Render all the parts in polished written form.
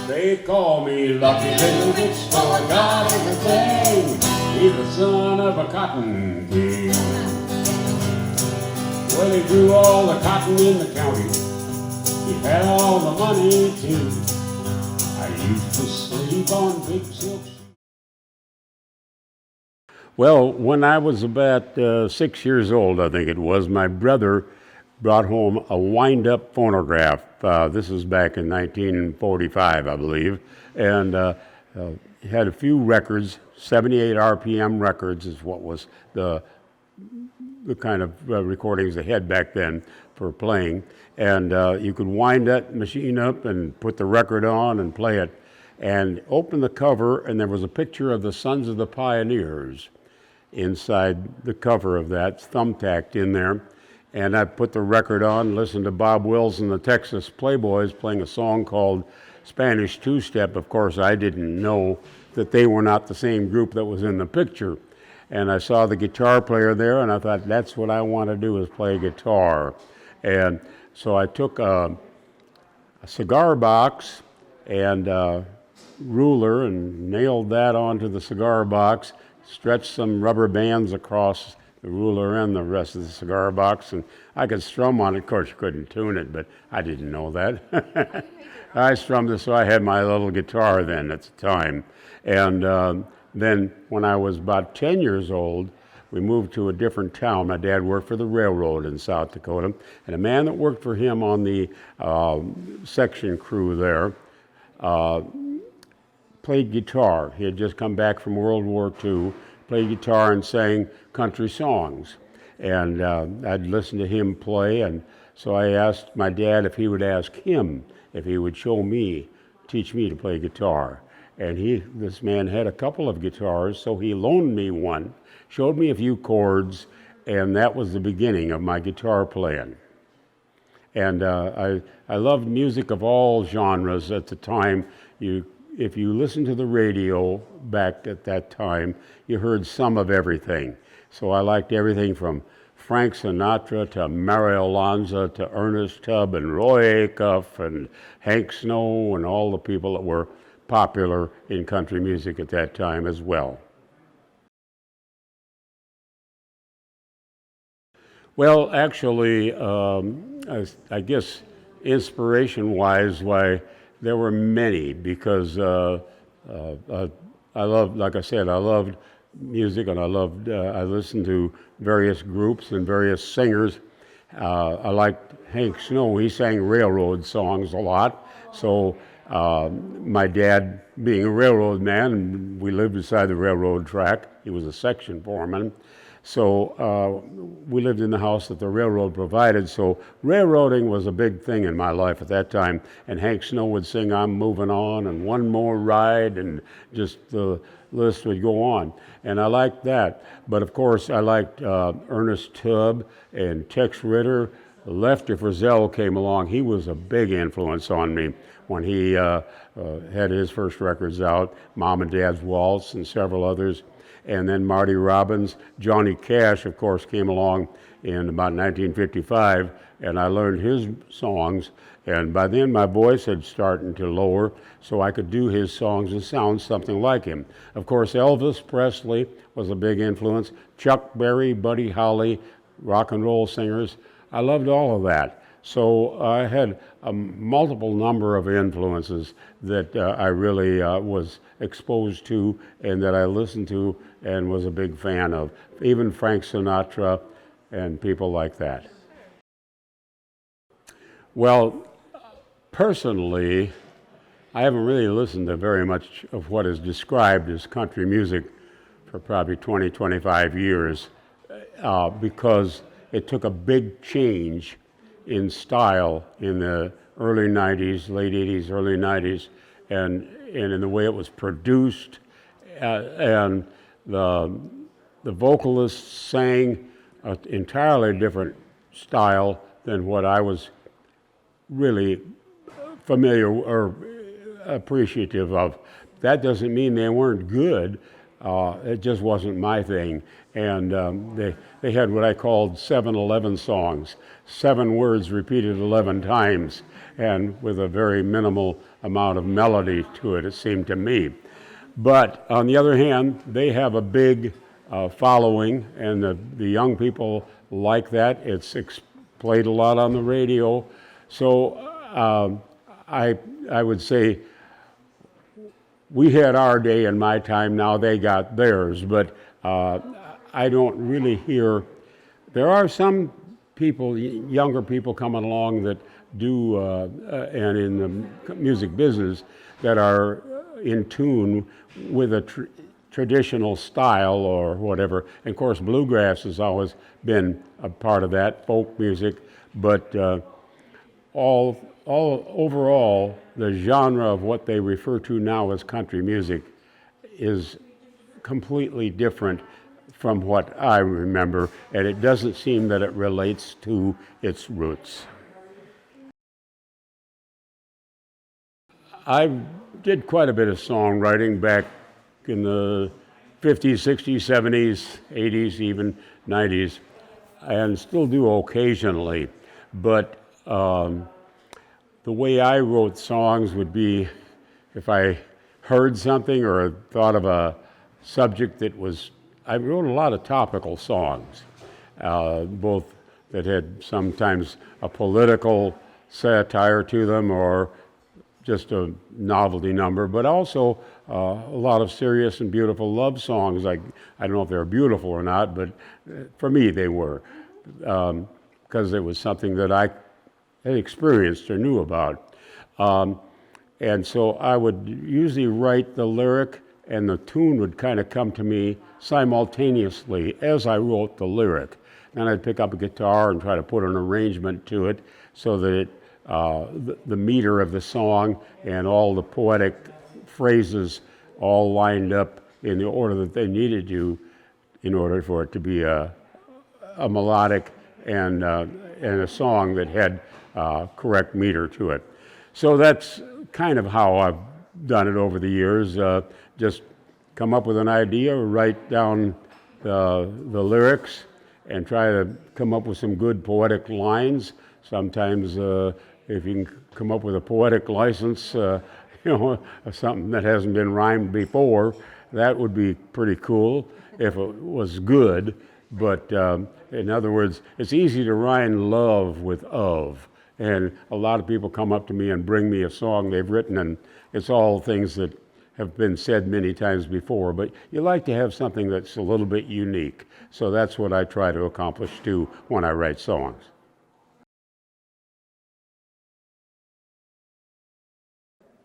They call me lucky little bitch, for I got everything. He's the son of a cotton king. Well, he grew all the cotton in the county. He had all the money too. I used to sleep on big silk shoes. Well, when I was about 6 years old, I think it was, my brother brought home a wind-up phonograph. This was back in 1945, I believe, and had a few records. 78 RPM records is what was the kind of recordings they had back then for playing. And you could wind that machine up and put the record on and play it, and open the cover, and there was a picture of the Sons of the Pioneers inside the cover of that, thumbtacked in there. And I put the record on, listened to Bob Wills and the Texas Playboys playing a song called Spanish Two-Step. Of course, I didn't know that they were not the same group that was in the picture. And I saw the guitar player there, and I thought, that's what I want to do, is play guitar. And so I took a cigar box and a ruler and nailed that onto the cigar box, stretched some rubber bands across the ruler and the rest of the cigar box, and I could strum on it. Of course, you couldn't tune it, but I didn't know that. I strummed it, so I had my little guitar then at the time. And then when I was about 10 years old, we moved to a different town. My dad worked for the railroad in South Dakota, and a man that worked for him on the section crew there played guitar. He had just come back from World War II, played guitar and sang country songs. And I'd listen to him play, and so I asked my dad if he would ask him if he would teach me to play guitar. And this man had a couple of guitars, so he loaned me one, showed me a few chords, and that was the beginning of my guitar playing. And I loved music of all genres at the time. If you listened to the radio back at that time, you heard some of everything. So I liked everything from Frank Sinatra to Mario Lanza to Ernest Tubb and Roy Acuff and Hank Snow and all the people that were popular in country music at that time as well. Well, actually, I guess inspiration-wise, why there were many, because I loved, like I said, I loved music, and I listened to various groups and various singers. I liked Hank Snow. He sang railroad songs a lot. So my dad, being a railroad man, we lived beside the railroad track. He was a section foreman. So we lived in the house that the railroad provided, so railroading was a big thing in my life at that time. And Hank Snow would sing "I'm Moving On" and "One More Ride," and just the list would go on. And I liked that. But of course, I liked Ernest Tubb and Tex Ritter. Lefty Frizzell came along. He was a big influence on me when he had his first records out, Mom and Dad's Waltz and several others. And then Marty Robbins. Johnny Cash, of course, came along in about 1955, and I learned his songs. And by then, my voice had started to lower, so I could do his songs and sound something like him. Of course, Elvis Presley was a big influence. Chuck Berry, Buddy Holly, rock and roll singers. I loved all of that. So I had a multiple number of influences that I really was exposed to and that I listened to and was a big fan of, even Frank Sinatra and people like that. Well, personally, I haven't really listened to very much of what is described as country music for probably 20, 25 years because it took a big change in style in the early 90s, late 80s, early 90s, and in the way it was produced, and the vocalists sang an entirely different style than what I was really familiar or appreciative of. That doesn't mean they weren't good. It just wasn't my thing. And they had what I called 7-11 songs, 7 words repeated 11 times. and with a very minimal amount of melody to it, it seemed to me. But on the other hand, they have a big following, and the young people like that. It's played a lot on the radio. So I would say we had our day in my time, now they got theirs, but I don't really hear, there are some people, younger people coming along that do, and in the music business, that are in tune with a traditional style or whatever. And of course, bluegrass has always been a part of that, folk music, but all overall, the genre of what they refer to now as country music is completely different from what I remember, and it doesn't seem that it relates to its roots. I did quite a bit of songwriting back in the 50s, 60s, 70s, 80s, even 90s, and still do occasionally. But the way I wrote songs would be if I heard something or thought of a subject that was, I wrote a lot of topical songs, both that had sometimes a political satire to them or just a novelty number, but also a lot of serious and beautiful love songs. I don't know if they're beautiful or not, but for me they were, because it was something that I had experienced or knew about. And so I would usually write the lyric, and the tune would kind of come to me simultaneously as I wrote the lyric. Then I'd pick up a guitar and try to put an arrangement to it so that it, the meter of the song and all the poetic phrases all lined up in the order that they needed to in order for it to be a melodic and a song that had correct meter to it. So that's kind of how I've done it over the years. Just come up with an idea, write down the lyrics, and try to come up with some good poetic lines. Sometimes if you can come up with a poetic license, something that hasn't been rhymed before, that would be pretty cool if it was good. But in other words, it's easy to rhyme love with of. And a lot of people come up to me and bring me a song they've written, and it's all things that have been said many times before. But you like to have something that's a little bit unique. So that's what I try to accomplish too when I write songs.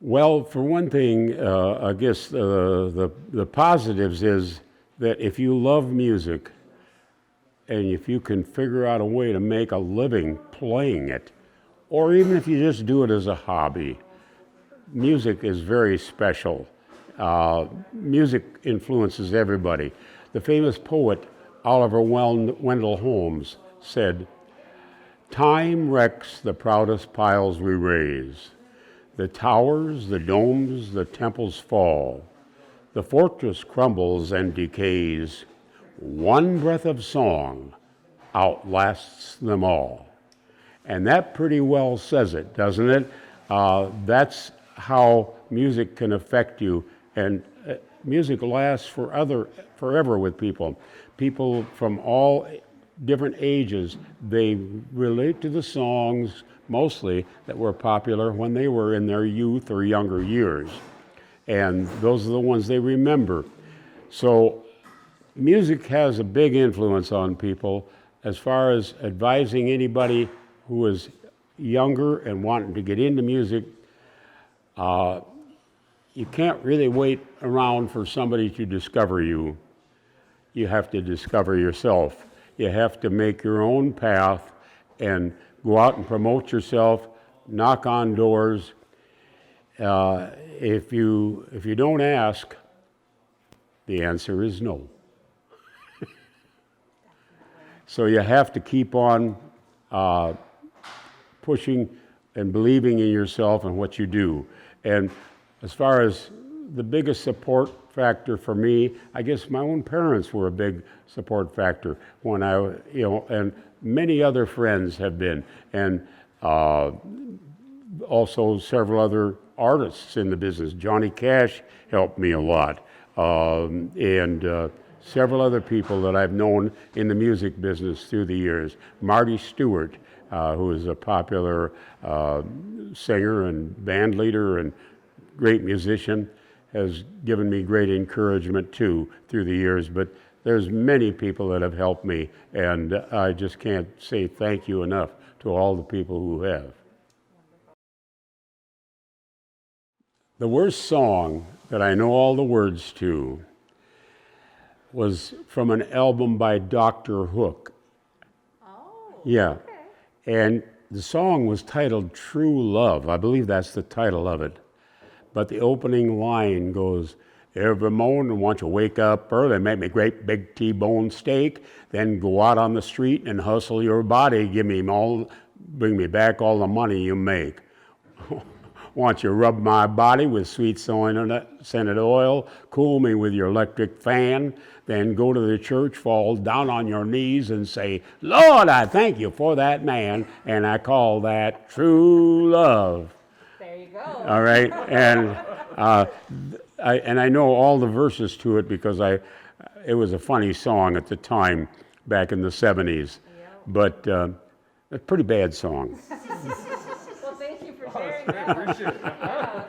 Well, for one thing, I guess the positives is that if you love music, and if you can figure out a way to make a living playing it, or even if you just do it as a hobby, music is very special. Music influences everybody. The famous poet Oliver Wendell Holmes said, "Time wrecks the proudest piles we raise. The towers, the domes, the temples fall. The fortress crumbles and decays. One breath of song outlasts them all." And that pretty well says it, doesn't it? That's how music can affect you. And music lasts forever with people. People from all different ages, they relate to the songs mostly that were popular when they were in their youth or younger years. And those are the ones they remember. So music has a big influence on people as far as advising anybody who is younger and wanting to get into music. You can't really wait around for somebody to discover you. You have to discover yourself. You have to make your own path and go out and promote yourself, knock on doors. If you don't ask, the answer is no. So you have to keep on pushing and believing in yourself and what you do. And as far as the biggest support factor for me, I guess my own parents were a big support factor when and many other friends have been. And also several other artists in the business. Johnny Cash helped me a lot, and several other people that I've known in the music business through the years. Marty Stewart, who is a popular singer and band leader and great musician, has given me great encouragement too through the years. But there's many people that have helped me, and I just can't say thank you enough to all the people who have. The worst song that I know all the words to was from an album by Dr. Hook. Oh, yeah. Okay. And the song was titled True Love. I believe that's the title of it. But the opening line goes, every morning, won't you wake up early, make me a great big T-bone steak, then go out on the street and hustle your body, bring me back all the money you make. Want you rub my body with sweet scented oil, cool me with your electric fan, then go to the church, fall down on your knees and say, Lord, I thank you for that man, and I call that true love. There you go. All right, and I know all the verses to it because it was a funny song at the time back in the 70s, but a pretty bad song. Well, thank you for sharing that. Appreciate it. Yeah.